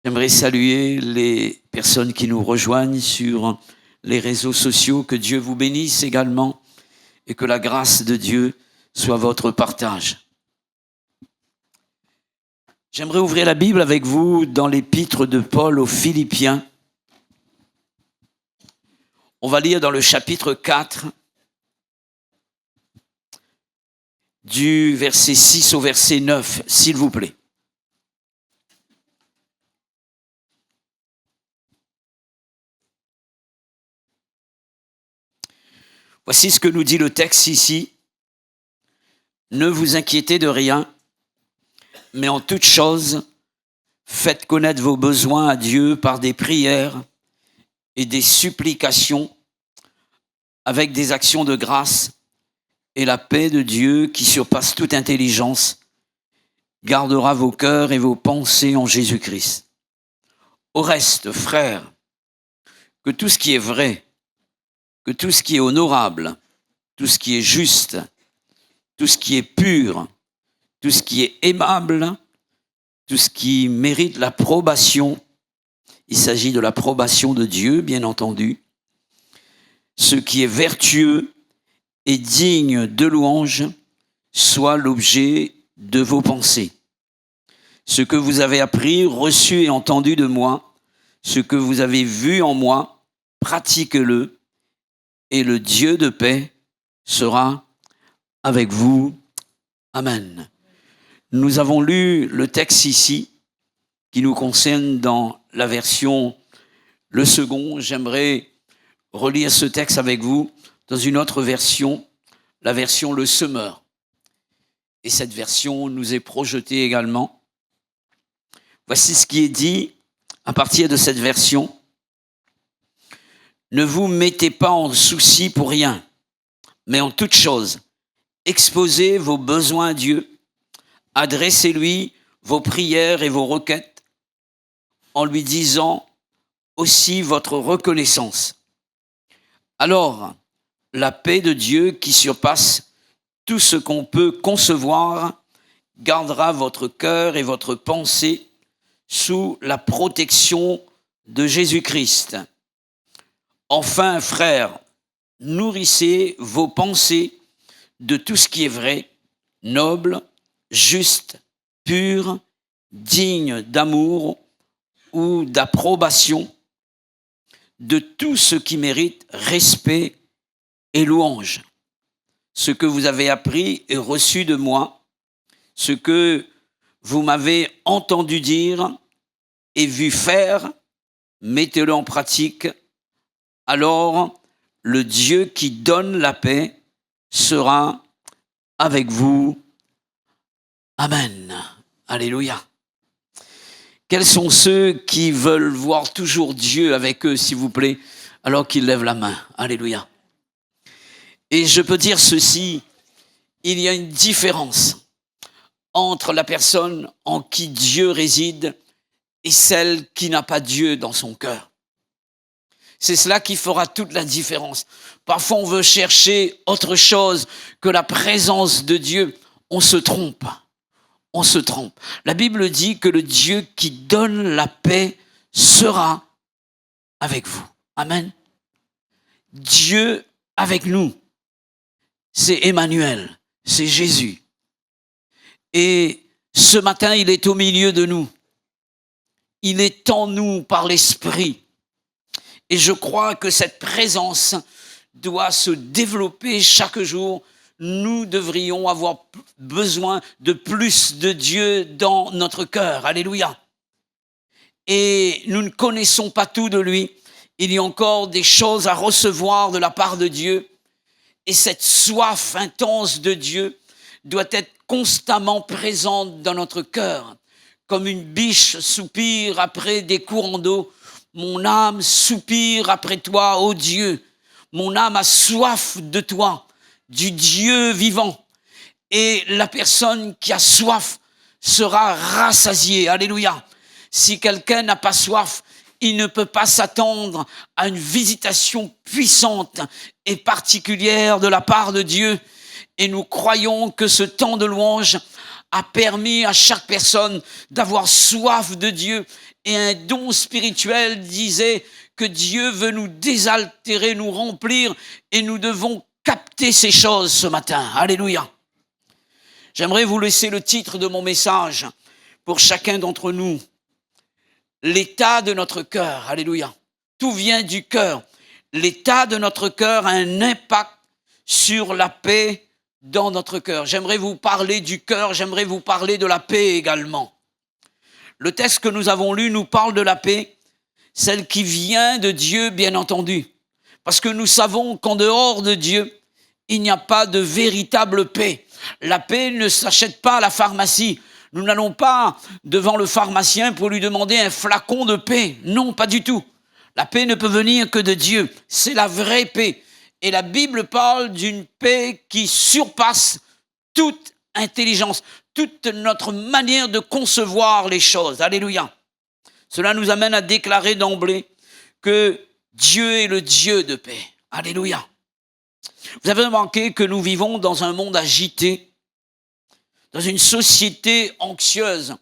J'aimerais saluer les personnes qui nous rejoignent sur les réseaux sociaux. Que Dieu vous bénisse également et que la grâce de Dieu soit votre partage. J'aimerais ouvrir la Bible avec vous dans l'épître de Paul aux Philippiens. On va lire dans le chapitre 4, du verset 6 au verset 9, s'il vous plaît. Voici ce que nous dit le texte ici. Ne vous inquiétez de rien, mais en toute chose, faites connaître vos besoins à Dieu par des prières et des supplications avec des actions de grâce, et la paix de Dieu qui surpasse toute intelligence gardera vos cœurs et vos pensées en Jésus-Christ. Au reste, frères, que tout ce qui est vrai, que tout ce qui est honorable, tout ce qui est juste, tout ce qui est pur, tout ce qui est aimable, tout ce qui mérite l'approbation, il s'agit de l'approbation de Dieu, bien entendu, ce qui est vertueux et digne de louange, soit l'objet de vos pensées. Ce que vous avez appris, reçu et entendu de moi, ce que vous avez vu en moi, pratiquez-le, et le Dieu de paix sera avec vous. Amen. Nous avons lu le texte ici qui nous concerne dans la version Le Second. J'aimerais relire ce texte avec vous dans une autre version, la version Le Semeur. Et cette version nous est projetée également. Voici ce qui est dit à partir de cette version. Ne vous mettez pas en souci pour rien, mais en toute chose, exposez vos besoins à Dieu, adressez-lui vos prières et vos requêtes, en lui disant aussi votre reconnaissance. Alors, la paix de Dieu qui surpasse tout ce qu'on peut concevoir gardera votre cœur et votre pensée sous la protection de Jésus-Christ. Enfin, frères, nourrissez vos pensées de tout ce qui est vrai, noble, juste, pur, digne d'amour ou d'approbation, de tout ce qui mérite respect et louange. Ce que vous avez appris et reçu de moi, ce que vous m'avez entendu dire et vu faire, mettez-le en pratique. Alors, le Dieu qui donne la paix sera avec vous. Amen. Alléluia. Quels sont ceux qui veulent voir toujours Dieu avec eux, s'il vous plaît, alors qu'ils lèvent la main? Alléluia. Et je peux dire ceci, il y a une différence entre la personne en qui Dieu réside et celle qui n'a pas Dieu dans son cœur. C'est cela qui fera toute la différence. Parfois, on veut chercher autre chose que la présence de Dieu. On se trompe. On se trompe. La Bible dit que le Dieu qui donne la paix sera avec vous. Amen. Dieu avec nous. C'est Emmanuel. C'est Jésus. Et ce matin, il est au milieu de nous. Il est en nous par l'Esprit. Et je crois que cette présence doit se développer chaque jour. Nous devrions avoir besoin de plus de Dieu dans notre cœur. Alléluia. Et nous ne connaissons pas tout de lui. Il y a encore des choses à recevoir de la part de Dieu. Et cette soif intense de Dieu doit être constamment présente dans notre cœur. Comme une biche soupire après des courants d'eau, mon âme soupire après toi, ô Dieu. Mon âme a soif de toi, du Dieu vivant. Et la personne qui a soif sera rassasiée. Alléluia. Si quelqu'un n'a pas soif, il ne peut pas s'attendre à une visitation puissante et particulière de la part de Dieu. Et nous croyons que ce temps de louange a permis à chaque personne d'avoir soif de Dieu et un don spirituel disait que Dieu veut nous désaltérer, nous remplir, et nous devons capter ces choses ce matin. Alléluia. J'aimerais vous laisser le titre de mon message pour chacun d'entre nous. L'état de notre cœur. Alléluia. Tout vient du cœur. L'état de notre cœur a un impact sur la paix dans notre cœur. J'aimerais vous parler du cœur, j'aimerais vous parler de la paix également. Le texte que nous avons lu nous parle de la paix, celle qui vient de Dieu, bien entendu. Parce que nous savons qu'en dehors de Dieu, il n'y a pas de véritable paix. La paix ne s'achète pas à la pharmacie. Nous n'allons pas devant le pharmacien pour lui demander un flacon de paix. Non, pas du tout. La paix ne peut venir que de Dieu. C'est la vraie paix. Et la Bible parle d'une paix qui surpasse toute intelligence, toute notre manière de concevoir les choses. Alléluia. Cela nous amène à déclarer d'emblée que Dieu est le Dieu de paix. Alléluia. Vous avez remarqué que nous vivons dans un monde agité, dans une société anxieuse,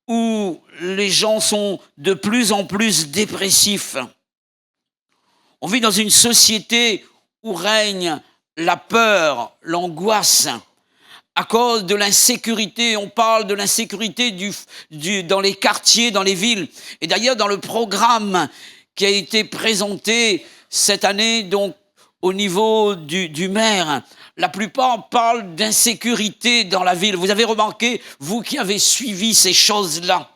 où les gens sont de plus en plus dépressifs. On vit dans une société où règne la peur, l'angoisse, à cause de l'insécurité. On parle de l'insécurité dans les quartiers, dans les villes. Et d'ailleurs, dans le programme qui a été présenté cette année, donc au niveau du maire, la plupart parlent d'insécurité dans la ville. Vous avez remarqué, vous qui avez suivi ces choses-là.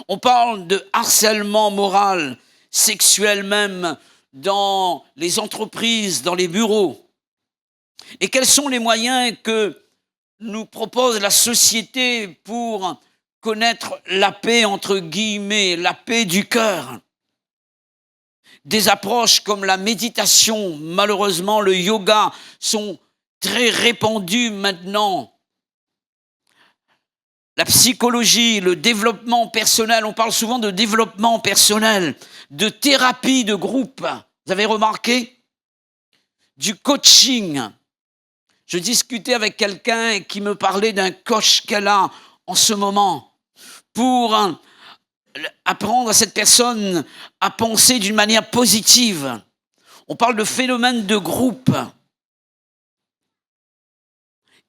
On parle de harcèlement moral, sexuel même, dans les entreprises, dans les bureaux. Et quels sont les moyens que nous propose la société pour connaître la paix, entre guillemets, la paix du cœur? Des approches comme la méditation, malheureusement le yoga, sont très répandues maintenant. La psychologie, le développement personnel, on parle souvent de développement personnel, de thérapie de groupe. Vous avez remarqué? Du coaching. Je discutais avec quelqu'un qui me parlait d'un coach qu'elle a en ce moment pour apprendre à cette personne à penser d'une manière positive. On parle de phénomène de groupe.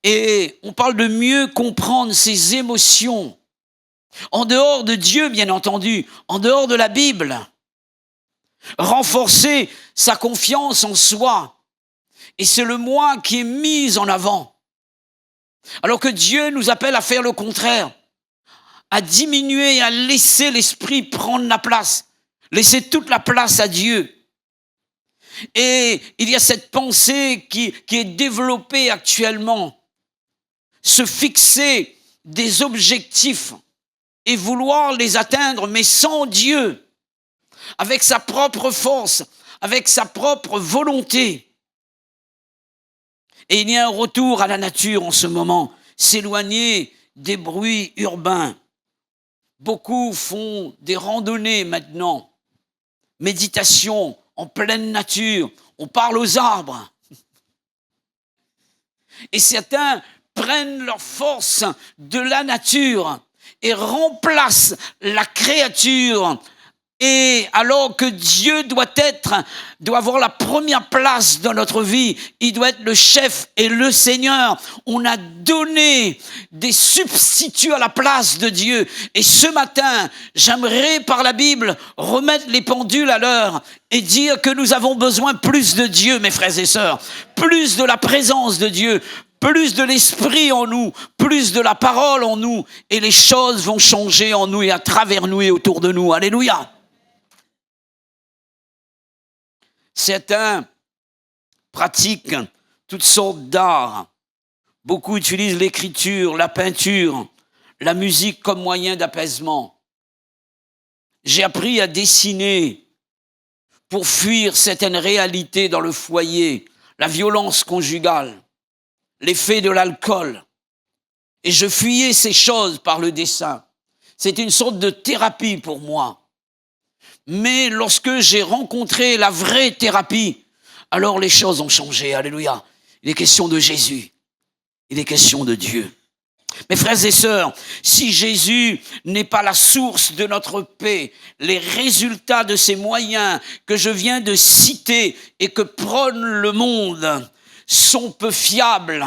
Et on parle de mieux comprendre ses émotions. En dehors de Dieu, bien entendu, en dehors de la Bible. Renforcer sa confiance en soi. Et c'est le moi qui est mis en avant. Alors que Dieu nous appelle à faire le contraire. À diminuer et à laisser l'esprit prendre la place. Laisser toute la place à Dieu. Et il y a cette pensée qui est développée actuellement. Se fixer des objectifs et vouloir les atteindre, mais sans Dieu. Avec sa propre force, avec sa propre volonté. Et il y a un retour à la nature en ce moment. S'éloigner des bruits urbains. Beaucoup font des randonnées maintenant. Méditation en pleine nature. On parle aux arbres. Et certains prennent leur force de la nature et remplacent la créature. Et alors que Dieu doit avoir la première place dans notre vie, il doit être le chef et le Seigneur. On a donné des substituts à la place de Dieu. Et ce matin, j'aimerais par la Bible remettre les pendules à l'heure et dire que nous avons besoin plus de Dieu, mes frères et sœurs, plus de la présence de Dieu, plus de l'esprit en nous, plus de la parole en nous, et les choses vont changer en nous et à travers nous et autour de nous. Alléluia. Certains pratiquent toutes sortes d'arts. Beaucoup utilisent l'écriture, la peinture, la musique comme moyen d'apaisement. J'ai appris à dessiner pour fuir certaines réalités dans le foyer, la violence conjugale, l'effet de l'alcool. Et je fuyais ces choses par le dessin. C'était une sorte de thérapie pour moi. Mais lorsque j'ai rencontré la vraie thérapie, alors les choses ont changé. Alléluia. Il est question de Jésus. Il est question de Dieu. Mes frères et sœurs, si Jésus n'est pas la source de notre paix, les résultats de ces moyens que je viens de citer et que prône le monde sont peu fiables.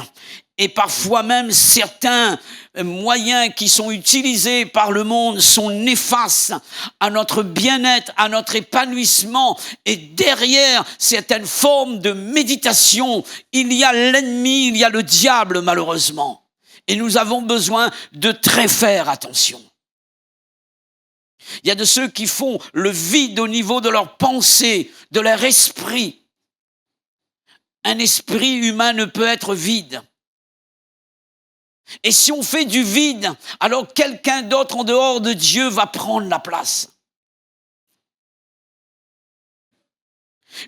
Et parfois même certains moyens qui sont utilisés par le monde sont néfastes à notre bien-être, à notre épanouissement. Et derrière certaines formes de méditation, il y a l'ennemi, il y a le diable malheureusement. Et nous avons besoin de très faire attention. Il y a de ceux qui font le vide au niveau de leur pensée, de leur esprit. Un esprit humain ne peut être vide. Et si on fait du vide, alors quelqu'un d'autre en dehors de Dieu va prendre la place.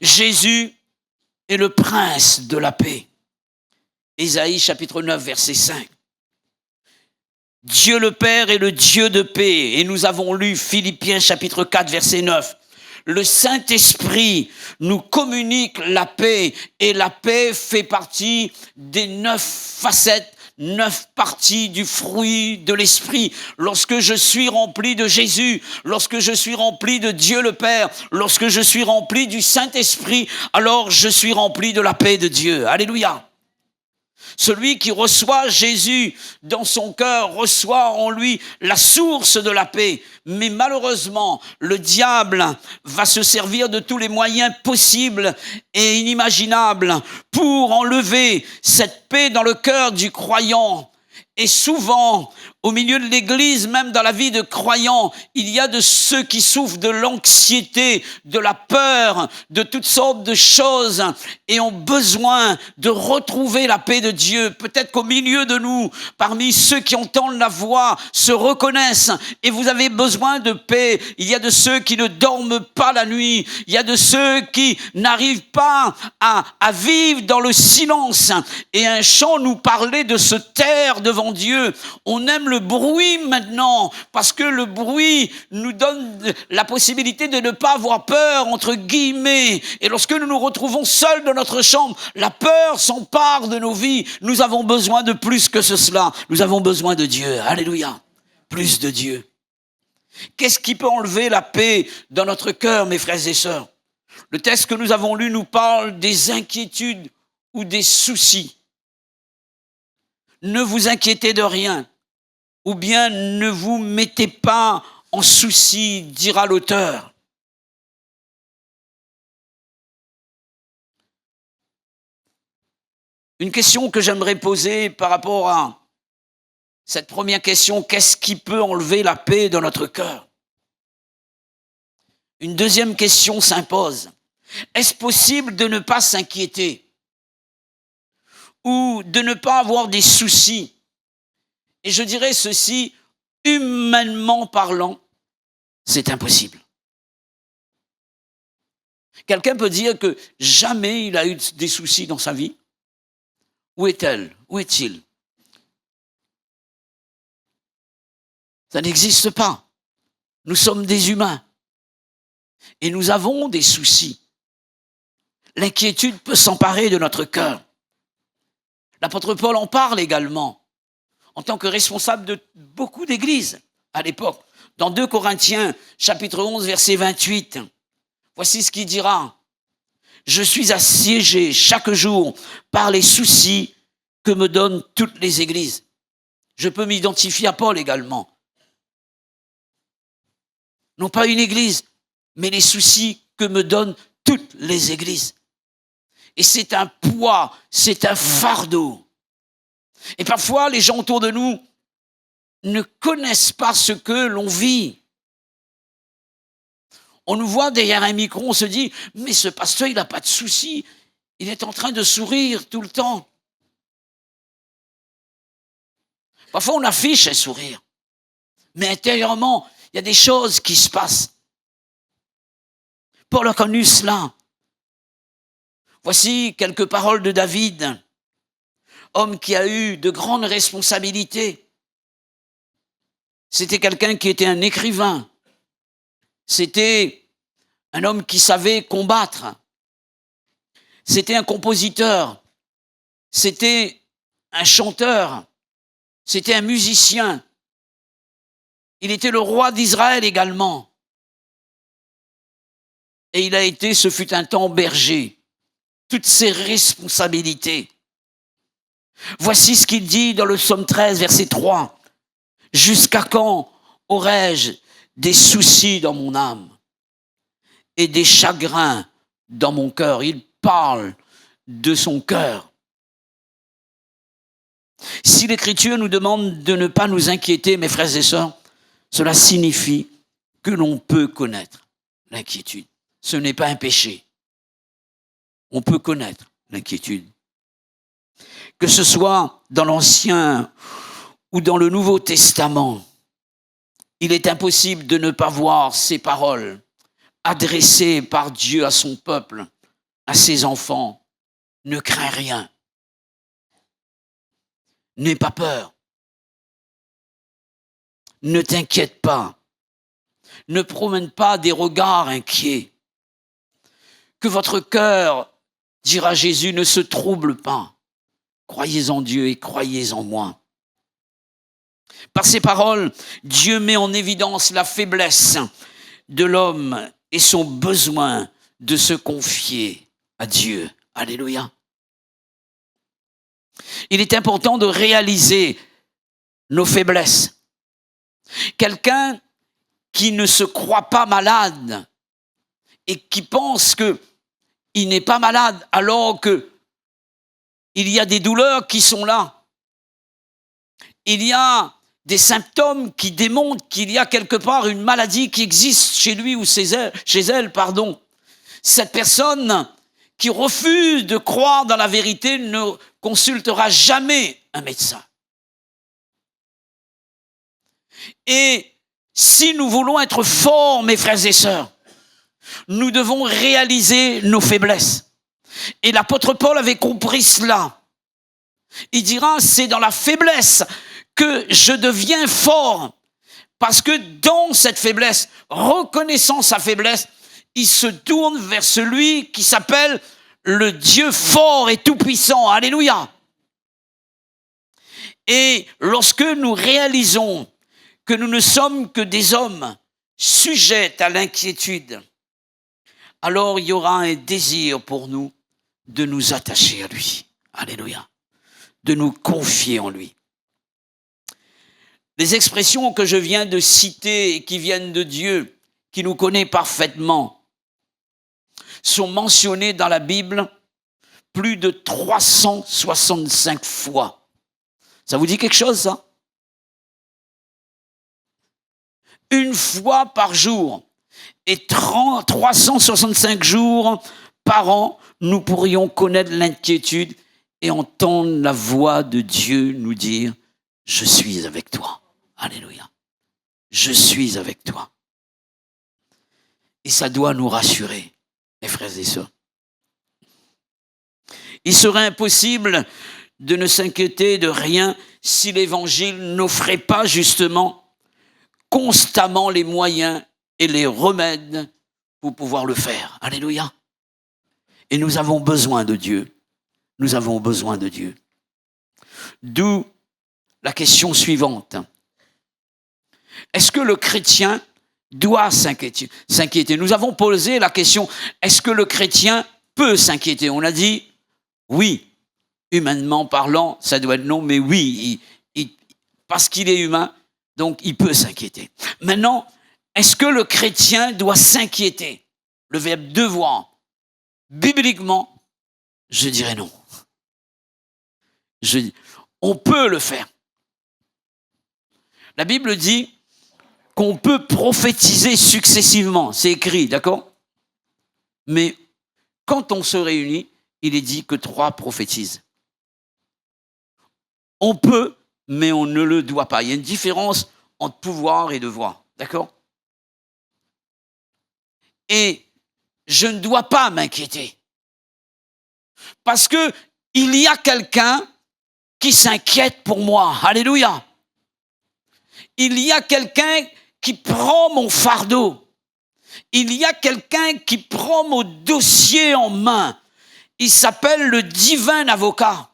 Jésus est le prince de la paix. Ésaïe chapitre 9, verset 5. Dieu le Père est le Dieu de paix. Et nous avons lu Philippiens chapitre 4, verset 9. Le Saint-Esprit nous communique la paix. Et la paix fait partie des 9 facettes, 9 parties du fruit de l'Esprit. Lorsque je suis rempli de Jésus, lorsque je suis rempli de Dieu le Père, lorsque je suis rempli du Saint-Esprit, alors je suis rempli de la paix de Dieu. Alléluia. Celui qui reçoit Jésus dans son cœur reçoit en lui la source de la paix. Mais malheureusement, le diable va se servir de tous les moyens possibles et inimaginables pour enlever cette paix dans le cœur du croyant. Et souvent, au milieu de l'Église, même dans la vie de croyants, il y a de ceux qui souffrent de l'anxiété, de la peur, de toutes sortes de choses et ont besoin de retrouver la paix de Dieu. Peut-être qu'au milieu de nous, parmi ceux qui entendent la voix, se reconnaissent et vous avez besoin de paix. Il y a de ceux qui ne dorment pas la nuit. Il y a de ceux qui n'arrivent pas à vivre dans le silence. Et un chant nous parlait de se taire devant Dieu. On aime le bruit maintenant parce que le bruit nous donne la possibilité de ne pas avoir peur, entre guillemets. Et lorsque nous nous retrouvons seuls dans notre chambre, la peur s'empare de nos vies. Nous avons besoin de plus que cela. Nous avons besoin de Dieu. Alléluia. Plus de Dieu. Qu'est-ce qui peut enlever la paix dans notre cœur, mes frères et sœurs? Le texte que nous avons lu nous parle des inquiétudes ou des soucis. Ne vous inquiétez de rien, ou bien ne vous mettez pas en souci, dira l'auteur. Une question que j'aimerais poser par rapport à cette première question, qu'est-ce qui peut enlever la paix dans notre cœur? Une deuxième question s'impose. Est-ce possible de ne pas s'inquiéter ou de ne pas avoir des soucis? Et je dirais ceci, humainement parlant, c'est impossible. Quelqu'un peut dire que jamais il a eu des soucis dans sa vie. Où est-elle? Où est-il? Ça n'existe pas. Nous sommes des humains. Et nous avons des soucis. L'inquiétude peut s'emparer de notre cœur. L'apôtre Paul en parle également, en tant que responsable de beaucoup d'églises à l'époque. Dans 2 Corinthiens, chapitre 11, verset 28, voici ce qu'il dira. « Je suis assiégé chaque jour par les soucis que me donnent toutes les églises. » Je peux m'identifier à Paul également. Non pas une église, mais les soucis que me donnent toutes les églises. Et c'est un poids, c'est un fardeau. Et parfois, les gens autour de nous ne connaissent pas ce que l'on vit. On nous voit derrière un micro, on se dit, mais ce pasteur, il n'a pas de soucis. Il est en train de sourire tout le temps. Parfois, on affiche un sourire. Mais intérieurement, il y a des choses qui se passent. Paul a connu cela. Voici quelques paroles de David, homme qui a eu de grandes responsabilités. C'était quelqu'un qui était un écrivain. C'était un homme qui savait combattre. C'était un compositeur. C'était un chanteur. C'était un musicien. Il était le roi d'Israël également. Et il a été, ce fut un temps, berger. Toutes ses responsabilités. Voici ce qu'il dit dans le psaume 13, verset 3. « Jusqu'à quand aurais-je des soucis dans mon âme et des chagrins dans mon cœur ?» Il parle de son cœur. Si l'Écriture nous demande de ne pas nous inquiéter, mes frères et sœurs, cela signifie que l'on peut connaître l'inquiétude. Ce n'est pas un péché. On peut connaître l'inquiétude. Que ce soit dans l'Ancien ou dans le Nouveau Testament, il est impossible de ne pas voir ces paroles adressées par Dieu à son peuple, à ses enfants. Ne crains rien. N'aie pas peur. Ne t'inquiète pas. Ne promène pas des regards inquiets. Que votre cœur, dira Jésus, ne se trouble pas. Croyez en Dieu et croyez en moi. Par ces paroles, Dieu met en évidence la faiblesse de l'homme et son besoin de se confier à Dieu. Alléluia. Il est important de réaliser nos faiblesses. Quelqu'un qui ne se croit pas malade et qui pense qu'il n'est pas malade alors qu'il y a des douleurs qui sont là. Il y a des symptômes qui démontrent qu'il y a quelque part une maladie qui existe chez lui ou chez elle. Cette personne qui refuse de croire dans la vérité ne consultera jamais un médecin. Et si nous voulons être forts, mes frères et sœurs, nous devons réaliser nos faiblesses. Et l'apôtre Paul avait compris cela. Il dira, c'est dans la faiblesse que je deviens fort. Parce que dans cette faiblesse, reconnaissant sa faiblesse, il se tourne vers celui qui s'appelle le Dieu fort et tout-puissant. Alléluia. Et lorsque nous réalisons que nous ne sommes que des hommes sujets à l'inquiétude, alors il y aura un désir pour nous de nous attacher à lui. Alléluia. De nous confier en lui. Les expressions que je viens de citer et qui viennent de Dieu, qui nous connaît parfaitement, sont mentionnées dans la Bible plus de 365 fois. Ça vous dit quelque chose, ça? Une fois par jour et 365 jours par an, nous pourrions connaître l'inquiétude et entendre la voix de Dieu nous dire « Je suis avec toi ». Alléluia. Je suis avec toi. Et ça doit nous rassurer, mes frères et sœurs. Il serait impossible de ne s'inquiéter de rien si l'Évangile n'offrait pas justement constamment les moyens et les remèdes pour pouvoir le faire. Alléluia. Et nous avons besoin de Dieu. Nous avons besoin de Dieu. D'où la question suivante. Est-ce que le chrétien doit s'inquiéter? Nous avons posé la question, est-ce que le chrétien peut s'inquiéter? On a dit oui. Humainement parlant, ça doit être non, mais oui, parce qu'il est humain, donc il peut s'inquiéter. Maintenant, est-ce que le chrétien doit s'inquiéter? Le verbe devoir, bibliquement, je dirais non. On peut le faire. La Bible dit qu'on peut prophétiser successivement. C'est écrit, d'accord? Mais quand on se réunit, il est dit que 3 prophétisent. On peut, mais on ne le doit pas. Il y a une différence entre pouvoir et devoir, d'accord? Et je ne dois pas m'inquiéter. Parce que il y a quelqu'un qui s'inquiète pour moi. Alléluia. Il y a quelqu'un qui prend mon fardeau. Il y a quelqu'un qui prend mon dossier en main. Il s'appelle le divin avocat.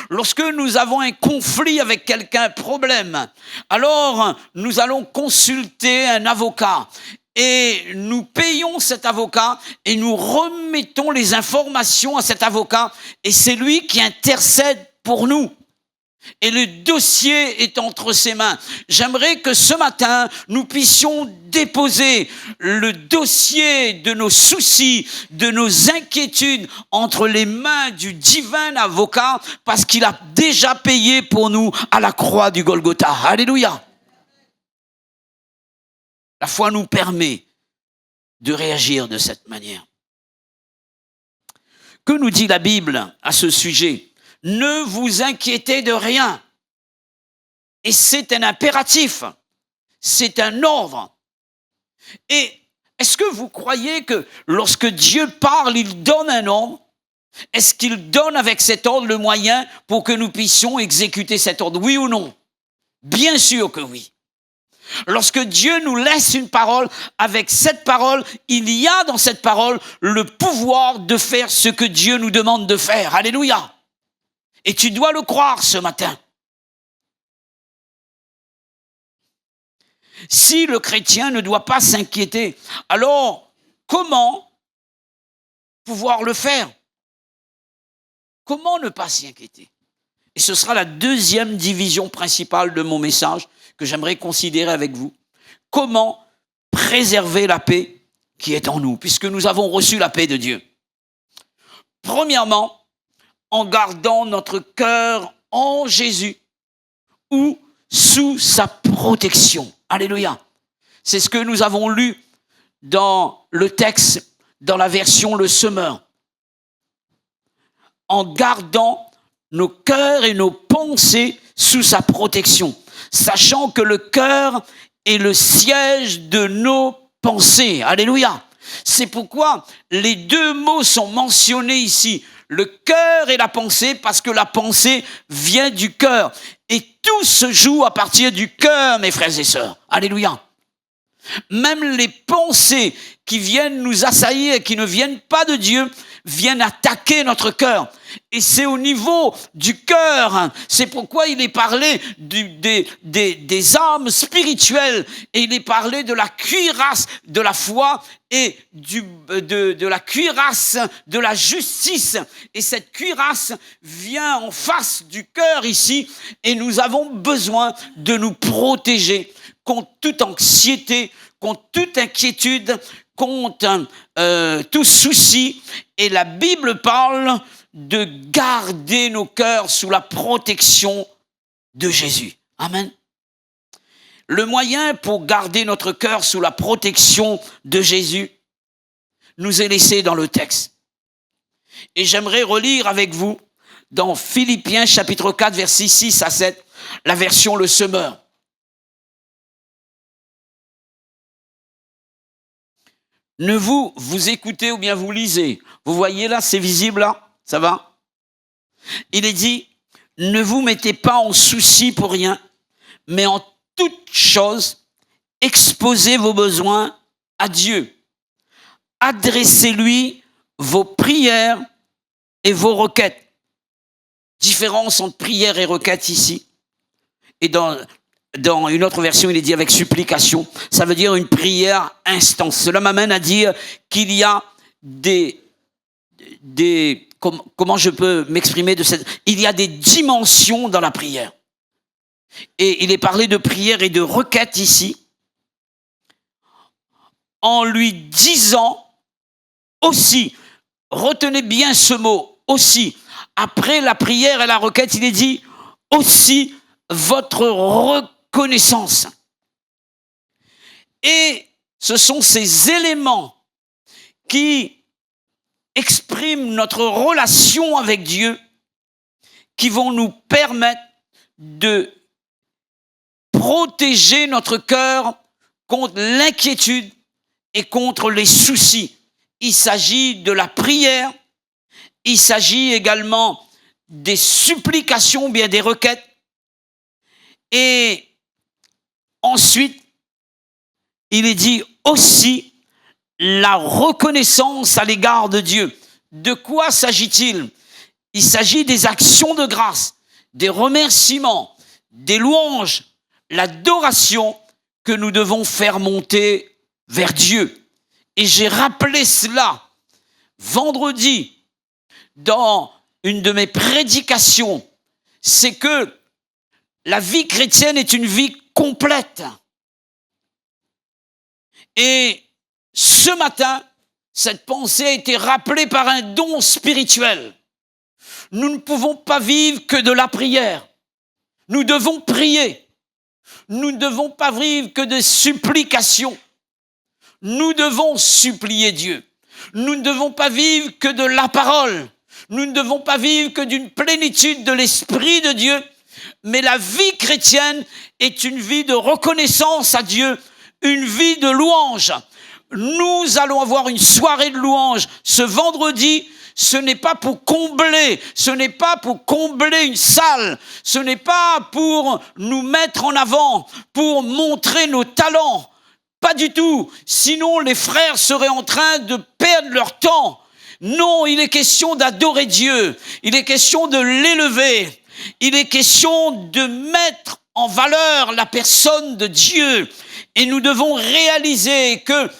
Lorsque nous avons un conflit avec quelqu'un, un problème, alors nous allons consulter un avocat et nous payons cet avocat et nous remettons les informations à cet avocat et c'est lui qui intercède pour nous. Et le dossier est entre ses mains. J'aimerais que ce matin, nous puissions déposer le dossier de nos soucis, de nos inquiétudes entre les mains du divin avocat parce qu'il a déjà payé pour nous à la croix du Golgotha. Alléluia. La foi nous permet de réagir de cette manière. Que nous dit la Bible à ce sujet ? Ne vous inquiétez de rien. Et c'est un impératif. C'est un ordre. Et est-ce que vous croyez que lorsque Dieu parle, il donne un ordre? Est-ce qu'il donne avec cet ordre le moyen pour que nous puissions exécuter cet ordre? Oui ou non? Bien sûr que oui. Lorsque Dieu nous laisse une parole, avec cette parole, il y a dans cette parole le pouvoir de faire ce que Dieu nous demande de faire. Alléluia. Et tu dois le croire ce matin. Si le chrétien ne doit pas s'inquiéter, alors comment pouvoir le faire? Comment ne pas s'y inquiéter? Et ce sera la deuxième division principale de mon message que j'aimerais considérer avec vous. Comment préserver la paix qui est en nous, puisque nous avons reçu la paix de Dieu. Premièrement, en gardant notre cœur en Jésus ou sous sa protection. Alléluia. C'est ce que nous avons lu dans le texte, dans la version Le Semeur. En gardant nos cœurs et nos pensées sous sa protection, sachant que le cœur est le siège de nos pensées. Alléluia. C'est pourquoi les deux mots sont mentionnés ici. Le cœur et la pensée, parce que la pensée vient du cœur. Et tout se joue à partir du cœur, mes frères et sœurs. Alléluia. Même les pensées qui viennent nous assaillir et qui ne viennent pas de Dieu, viennent attaquer notre cœur. Et c'est au niveau du cœur. C'est pourquoi il est parlé des armes spirituelles. Et il est parlé de la cuirasse de la foi et de la cuirasse de la justice. Et cette cuirasse vient en face du cœur ici. Et nous avons besoin de nous protéger contre toute anxiété, contre toute inquiétude, contre tout souci. Et la Bible parle de garder nos cœurs sous la protection de Jésus. Amen. Le moyen pour garder notre cœur sous la protection de Jésus nous est laissé dans le texte. Et j'aimerais relire avec vous dans Philippiens chapitre 4, versets 6 à 7, la version Le Semeur. Ne vous écoutez ou bien vous lisez. Vous voyez là, c'est visible là? Ça va? Il est dit, ne vous mettez pas en souci pour rien, mais en toute chose, exposez vos besoins à Dieu. Adressez-lui vos prières et vos requêtes. Différence entre prière et requête ici. Et dans une autre version, il est dit avec supplication. Ça veut dire une prière intense. Cela m'amène à dire qu'il y a comment je peux m'exprimer de cette... Il y a des dimensions dans la prière. Et il est parlé de prière et de requête ici. En lui disant aussi, retenez bien ce mot, aussi. Après la prière et la requête, il est dit aussi votre reconnaissance. Et ce sont ces éléments qui expriment notre relation avec Dieu qui vont nous permettre de protéger notre cœur contre l'inquiétude et contre les soucis. Il s'agit de la prière, il s'agit également des supplications, bien des requêtes. Et ensuite, il est dit aussi la reconnaissance à l'égard de Dieu. De quoi s'agit-il? Il s'agit des actions de grâce, des remerciements, des louanges, l'adoration que nous devons faire monter vers Dieu. Et j'ai rappelé cela vendredi dans une de mes prédications. C'est que la vie chrétienne est une vie complète. Et ce matin, cette pensée a été rappelée par un don spirituel. Nous ne pouvons pas vivre que de la prière. Nous devons prier. Nous ne devons pas vivre que de supplications. Nous devons supplier Dieu. Nous ne devons pas vivre que de la parole. Nous ne devons pas vivre que d'une plénitude de l'Esprit de Dieu. Mais la vie chrétienne est une vie de reconnaissance à Dieu, une vie de louange. Nous allons avoir une soirée de louange ce vendredi. Ce n'est pas pour combler, une salle, ce n'est pas pour nous mettre en avant, pour montrer nos talents. Pas du tout. Sinon, les frères seraient en train de perdre leur temps. Non, il est question d'adorer Dieu. Il est question de l'élever. Il est question de mettre en valeur la personne de Dieu. Et nous devons réaliser que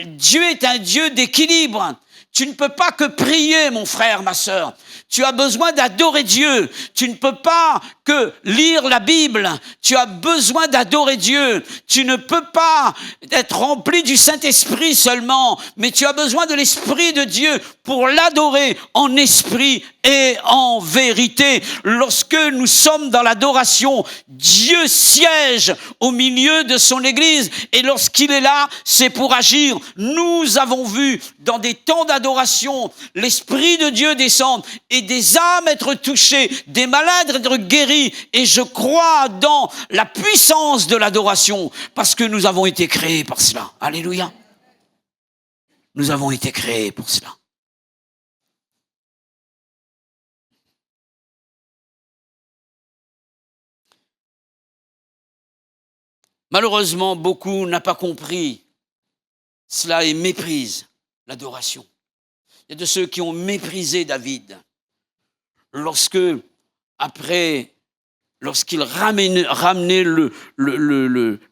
Dieu est un Dieu d'équilibre. Tu ne peux pas que prier, mon frère, ma sœur. Tu as besoin d'adorer Dieu. Tu ne peux pas que lire la Bible. Tu as besoin d'adorer Dieu. Tu ne peux pas être rempli du Saint-Esprit seulement, mais tu as besoin de l'Esprit de Dieu pour l'adorer en esprit et en vérité. Lorsque nous sommes dans l'adoration, Dieu siège au milieu de son Église et lorsqu'il est là, c'est pour agir. Nous avons vu dans des temps d'adoration l'Esprit de Dieu descendre et des âmes être touchées, des malades être guéris. Et je crois dans la puissance de l'adoration parce que nous avons été créés pour cela. Alléluia. Nous avons été créés pour cela. Malheureusement, beaucoup n'ont pas compris cela et méprisent l'adoration. Il y a de ceux qui ont méprisé David. Lorsqu'il ramenait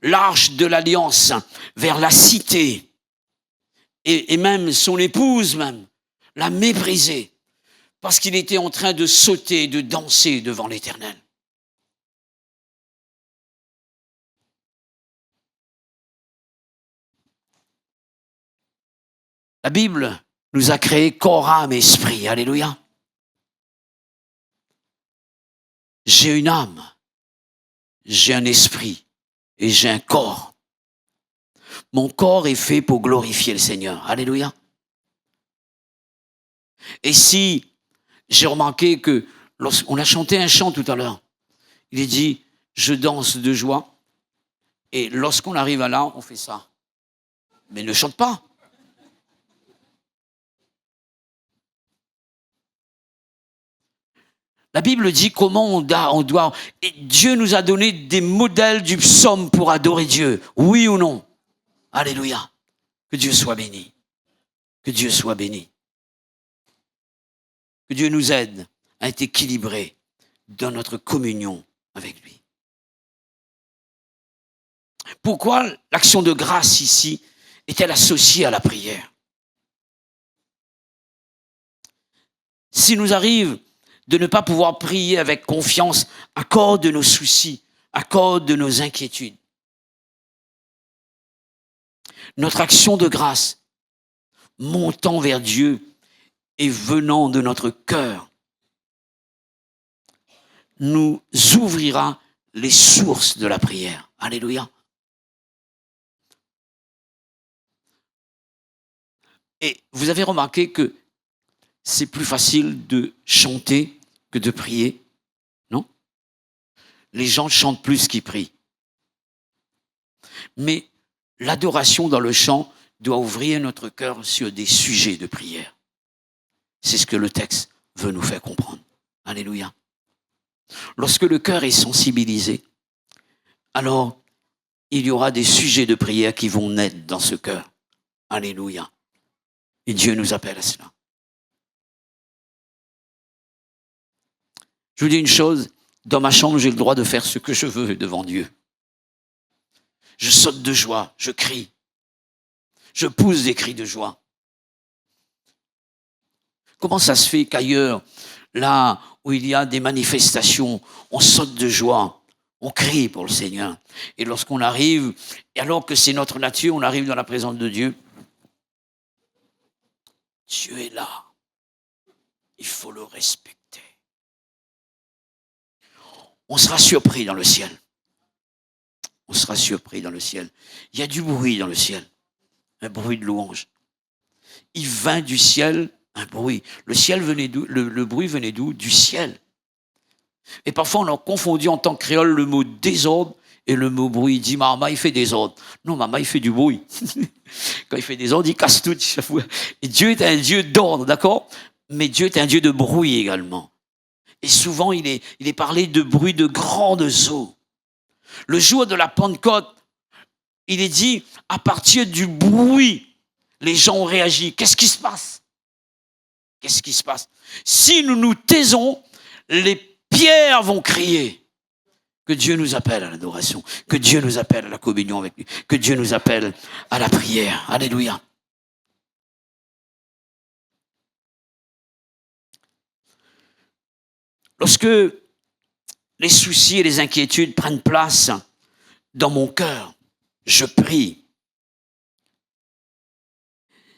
l'arche de l'alliance vers la cité, et même son épouse même l'a méprisé parce qu'il était en train de sauter, de danser devant l'Éternel. La Bible nous a créé corps, âme et esprit. Alléluia. J'ai une âme, j'ai un esprit et j'ai un corps. Mon corps est fait pour glorifier le Seigneur. Alléluia. Et si j'ai remarqué que lorsqu'on a chanté un chant tout à l'heure, il est dit « Je danse de joie ». Et lorsqu'on arrive à là, on fait ça. Mais ne chante pas. La Bible dit comment on doit... Et Dieu nous a donné des modèles du psaume pour adorer Dieu. Oui ou non? Alléluia. Que Dieu soit béni. Que Dieu soit béni. Que Dieu nous aide à être équilibrés dans notre communion avec lui. Pourquoi l'action de grâce ici est-elle associée à la prière? S'il nous arrive de ne pas pouvoir prier avec confiance à cause de nos soucis, à cause de nos inquiétudes, notre action de grâce montant vers Dieu et venant de notre cœur nous ouvrira les sources de la prière. Alléluia. Et vous avez remarqué que c'est plus facile de chanter que de prier, non? Les gens chantent plus qu'ils prient. Mais l'adoration dans le chant doit ouvrir notre cœur sur des sujets de prière. C'est ce que le texte veut nous faire comprendre. Alléluia. Lorsque le cœur est sensibilisé, alors il y aura des sujets de prière qui vont naître dans ce cœur. Alléluia. Et Dieu nous appelle à cela. Je vous dis une chose, dans ma chambre, j'ai le droit de faire ce que je veux devant Dieu. Je saute de joie, je crie. Je pousse des cris de joie. Comment ça se fait qu'ailleurs, là où il y a des manifestations, on saute de joie, on crie pour le Seigneur. Et lorsqu'on arrive, et alors que c'est notre nature, on arrive dans la présence de Dieu, Dieu est là. Il faut le respecter. On sera surpris dans le ciel. On sera surpris dans le ciel. Il y a du bruit dans le ciel. Un bruit de louange. Il vint du ciel un bruit. Le ciel venait d'où? Le bruit venait d'où? Du ciel. Et parfois, on a confondu en tant que créole le mot désordre et le mot bruit. Il dit, maman, il fait désordre. Non, maman, il fait du bruit. Quand il fait désordre, il casse tout. Et Dieu est un Dieu d'ordre, d'accord? Mais Dieu est un Dieu de bruit également. Et souvent, il est parlé de bruit de grandes eaux. Le jour de la Pentecôte, il est dit, à partir du bruit, les gens ont réagi. Qu'est-ce qui se passe? Qu'est-ce qui se passe? Si nous nous taisons, les pierres vont crier. Que Dieu nous appelle à l'adoration, que Dieu nous appelle à la communion avec lui, que Dieu nous appelle à la prière. Alléluia. Lorsque les soucis et les inquiétudes prennent place dans mon cœur, je prie.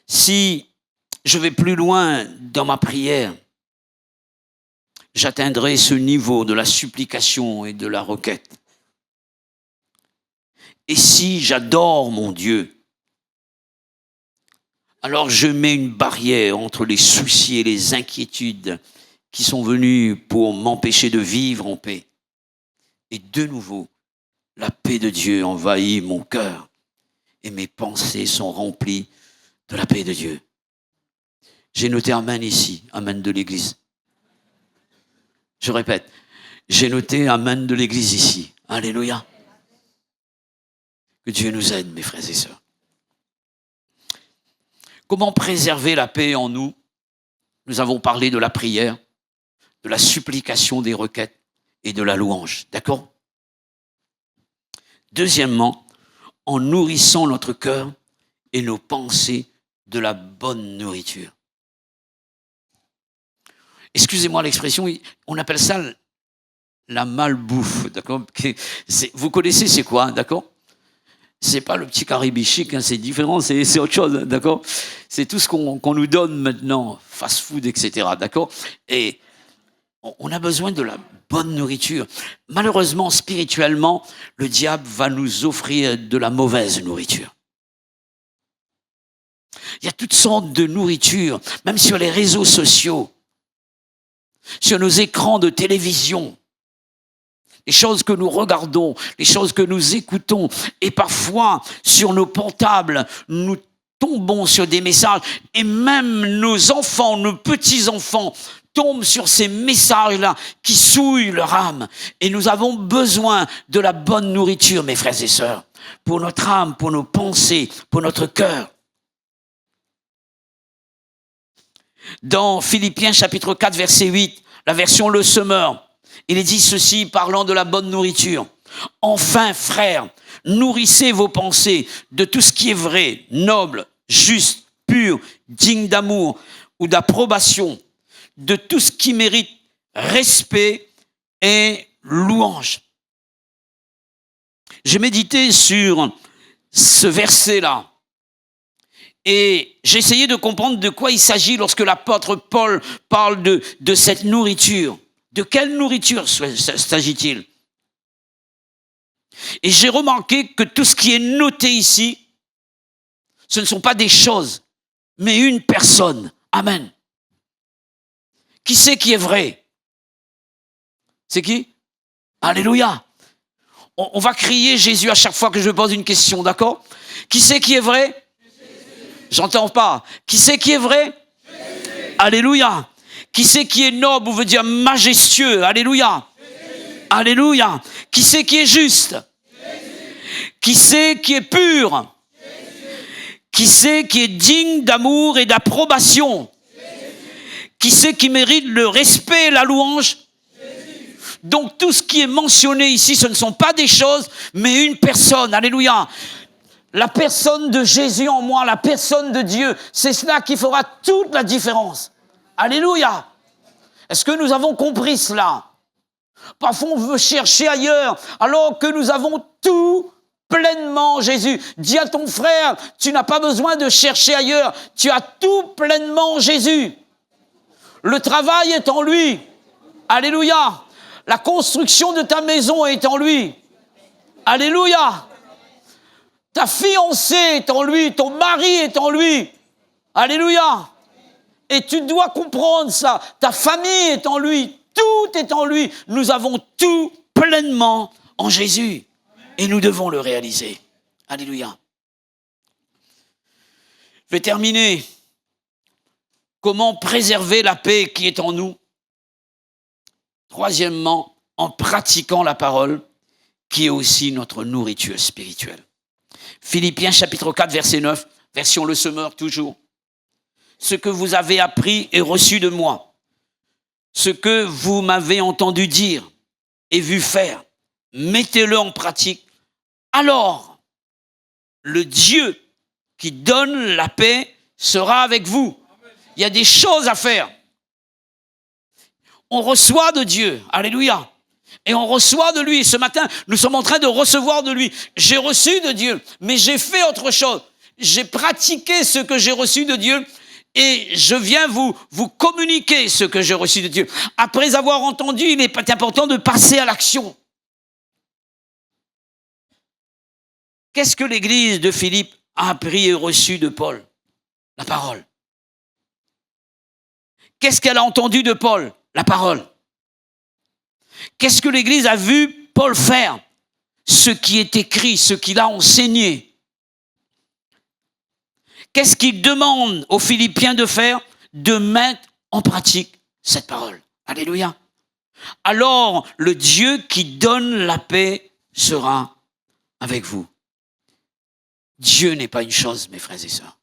Si je vais plus loin dans ma prière, j'atteindrai ce niveau de la supplication et de la requête. Et si j'adore mon Dieu, alors je mets une barrière entre les soucis et les inquiétudes qui sont venus pour m'empêcher de vivre en paix. Et de nouveau, la paix de Dieu envahit mon cœur et mes pensées sont remplies de la paix de Dieu. J'ai noté Amen ici, Amen de l'Église. Je répète, j'ai noté Amen de l'Église ici. Alléluia. Que Dieu nous aide, mes frères et sœurs. Comment préserver la paix en nous? Nous avons parlé de la prière, de la supplication, des requêtes et de la louange. D'accord? Deuxièmement, en nourrissant notre cœur et nos pensées de la bonne nourriture. Excusez-moi l'expression, on appelle ça la malbouffe, d'accord? Vous connaissez c'est quoi, d'accord? C'est pas le petit caribichique, hein, c'est différent, c'est autre chose, d'accord? C'est tout ce qu'on nous donne maintenant, fast-food, etc., d'accord? Et on a besoin de la bonne nourriture. Malheureusement, spirituellement, le diable va nous offrir de la mauvaise nourriture. Il y a toutes sortes de nourriture, même sur les réseaux sociaux, sur nos écrans de télévision, les choses que nous regardons, les choses que nous écoutons, et parfois sur nos portables, nous tombons sur des messages, et même nos enfants, nos petits-enfants, tombent sur ces messages-là qui souillent leur âme. Et nous avons besoin de la bonne nourriture, mes frères et sœurs, pour notre âme, pour nos pensées, pour notre cœur. Dans Philippiens chapitre 4, verset 8, la version Le Semeur, il est dit ceci, parlant de la bonne nourriture. Enfin, frères, nourrissez vos pensées de tout ce qui est vrai, noble, juste, pur, digne d'amour ou d'approbation, de tout ce qui mérite respect et louange. J'ai médité sur ce verset-là. Et j'ai essayé de comprendre de quoi il s'agit lorsque l'apôtre Paul parle de cette nourriture. De quelle nourriture s'agit-il? Et j'ai remarqué que tout ce qui est noté ici, ce ne sont pas des choses, mais une personne. Amen. Qui c'est qui est vrai? C'est qui? Alléluia. On va crier Jésus à chaque fois que je pose une question, d'accord? Qui c'est qui est vrai? J'entends pas. Qui c'est qui est vrai? Jésus. Alléluia. Qui c'est qui est noble ou veut dire majestueux? Alléluia. Jésus. Alléluia. Qui c'est qui est juste? Jésus. Qui c'est qui est pur? Jésus. Qui c'est qui est digne d'amour et d'approbation? Jésus. Qui c'est qui mérite le respect et la louange? Jésus. Donc tout ce qui est mentionné ici, ce ne sont pas des choses, mais une personne. Alléluia. La personne de Jésus en moi, la personne de Dieu, c'est cela qui fera toute la différence. Alléluia. Est-ce que nous avons compris cela? Parfois on veut chercher ailleurs, alors que nous avons tout pleinement en Jésus. Dis à ton frère, tu n'as pas besoin de chercher ailleurs, tu as tout pleinement en Jésus. Le travail est en lui. Alléluia. La construction de ta maison est en lui. Alléluia. Ta fiancée est en lui, ton mari est en lui. Alléluia. Et tu dois comprendre ça. Ta famille est en lui, tout est en lui. Nous avons tout pleinement en Jésus. Et nous devons le réaliser. Alléluia. Je vais terminer. Comment préserver la paix qui est en nous? Troisièmement, en pratiquant la parole, qui est aussi notre nourriture spirituelle. Philippiens chapitre 4, verset 9, version Le Semeur toujours. Ce que vous avez appris et reçu de moi, ce que vous m'avez entendu dire et vu faire, mettez-le en pratique. Alors, le Dieu qui donne la paix sera avec vous. Il y a des choses à faire. On reçoit de Dieu. Alléluia. Et on reçoit de lui. Ce matin, nous sommes en train de recevoir de lui. J'ai reçu de Dieu, mais j'ai fait autre chose. J'ai pratiqué ce que j'ai reçu de Dieu et je viens vous communiquer ce que j'ai reçu de Dieu. Après avoir entendu, il est important de passer à l'action. Qu'est-ce que l'église de Philippe a appris et reçu de Paul? La parole. Qu'est-ce qu'elle a entendu de Paul? La parole. Qu'est-ce que l'église a vu Paul faire? Ce qui est écrit, ce qu'il a enseigné. Qu'est-ce qu'il demande aux Philippiens de faire? De mettre en pratique cette parole. Alléluia. Alors, le Dieu qui donne la paix sera avec vous. Dieu n'est pas une chose, mes frères et sœurs.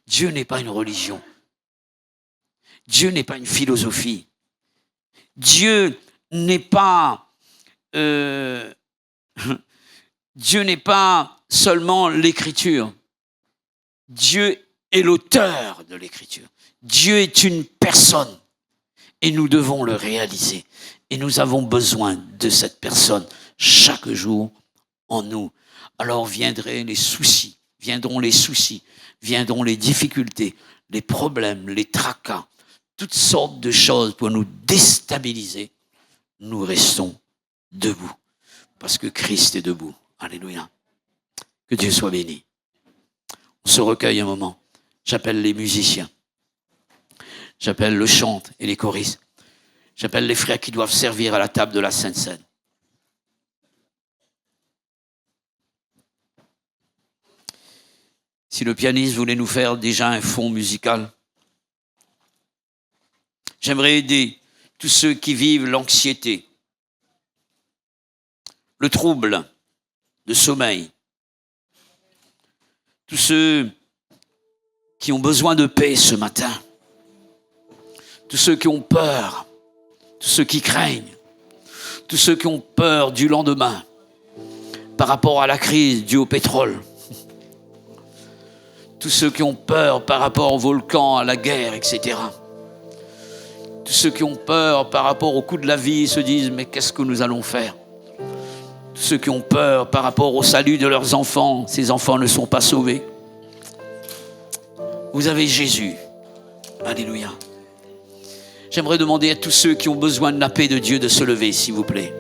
Dieu n'est pas une religion. Dieu n'est pas une philosophie. Dieu n'est pas Dieu n'est pas seulement l'écriture. Dieu est l'auteur de l'écriture. Dieu est une personne et nous devons le réaliser. Et nous avons besoin de cette personne chaque jour en nous. Alors viendront les soucis, viendront les difficultés, les problèmes, les tracas, toutes sortes de choses pour nous déstabiliser. Nous restons debout parce que Christ est debout. Alléluia. Que Dieu soit béni. On se recueille un moment. J'appelle les musiciens. J'appelle le chant et les choristes. J'appelle les frères qui doivent servir à la table de la Sainte Seine. Si le pianiste voulait nous faire déjà un fond musical, j'aimerais aider tous ceux qui vivent l'anxiété, le trouble de sommeil, tous ceux qui ont besoin de paix ce matin, tous ceux qui ont peur, tous ceux qui craignent, tous ceux qui ont peur du lendemain par rapport à la crise due au pétrole, tous ceux qui ont peur par rapport au volcan, à la guerre, etc. Tous ceux qui ont peur par rapport au coût de la vie se disent « mais qu'est-ce que nous allons faire ?» Tous ceux qui ont peur par rapport au salut de leurs enfants, ces enfants ne sont pas sauvés. Vous avez Jésus. Alléluia. J'aimerais demander à tous ceux qui ont besoin de la paix de Dieu de se lever, s'il vous plaît.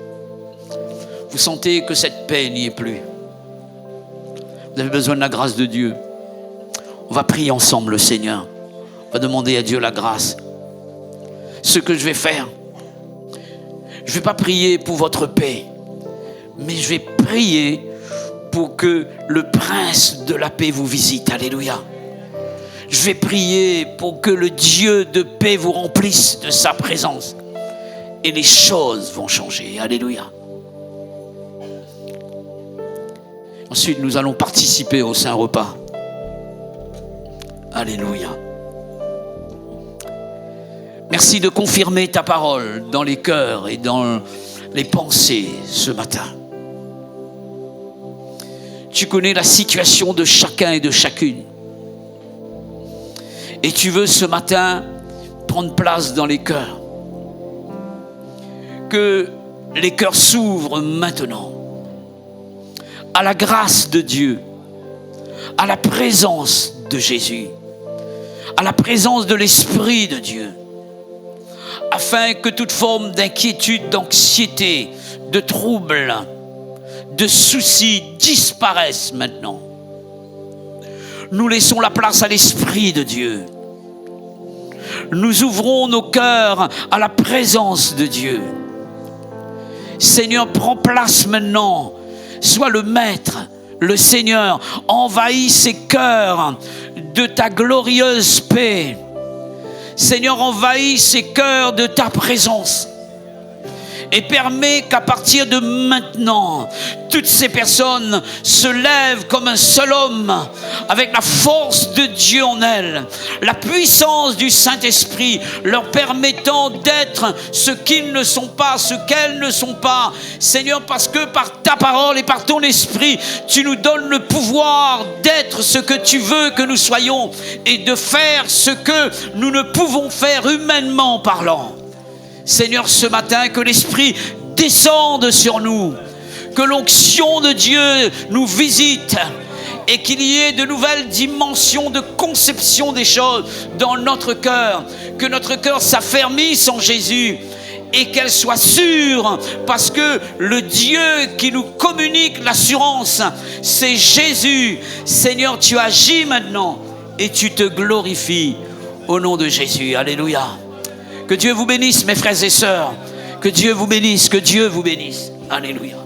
Vous sentez que cette paix n'y est plus. Vous avez besoin de la grâce de Dieu. On va prier ensemble le Seigneur. On va demander à Dieu la grâce. Ce que je vais faire, je ne vais pas prier pour votre paix, mais je vais prier pour que le prince de la paix vous visite. Alléluia. Je vais prier pour que le Dieu de paix vous remplisse de sa présence. Et les choses vont changer. Alléluia. Ensuite, nous allons participer au Saint-Repas. Alléluia. Merci de confirmer ta parole dans les cœurs et dans les pensées ce matin. Tu connais la situation de chacun et de chacune. Et tu veux ce matin prendre place dans les cœurs. Que les cœurs s'ouvrent maintenant à la grâce de Dieu, à la présence de Jésus, à la présence de l'Esprit de Dieu, afin que toute forme d'inquiétude, d'anxiété, de trouble, de soucis disparaissent maintenant. Nous laissons la place à l'Esprit de Dieu. Nous ouvrons nos cœurs à la présence de Dieu. Seigneur, prends place maintenant. Sois le Maître, le Seigneur. Envahis ces cœurs de ta glorieuse paix. Seigneur, envahis ces cœurs de ta présence. Et permets qu'à partir de maintenant, toutes ces personnes se lèvent comme un seul homme, avec la force de Dieu en elles, la puissance du Saint-Esprit, leur permettant d'être ce qu'ils ne sont pas, ce qu'elles ne sont pas. Seigneur, parce que par ta parole et par ton esprit, tu nous donnes le pouvoir d'être ce que tu veux que nous soyons et de faire ce que nous ne pouvons faire humainement parlant. Seigneur, ce matin, que l'Esprit descende sur nous, que l'onction de Dieu nous visite et qu'il y ait de nouvelles dimensions de conception des choses dans notre cœur, que notre cœur s'affermisse en Jésus et qu'elle soit sûre, parce que le Dieu qui nous communique l'assurance, c'est Jésus. Seigneur, tu agis maintenant et tu te glorifies au nom de Jésus. Alléluia. Que Dieu vous bénisse, mes frères et sœurs. Que Dieu vous bénisse, que Dieu vous bénisse. Alléluia.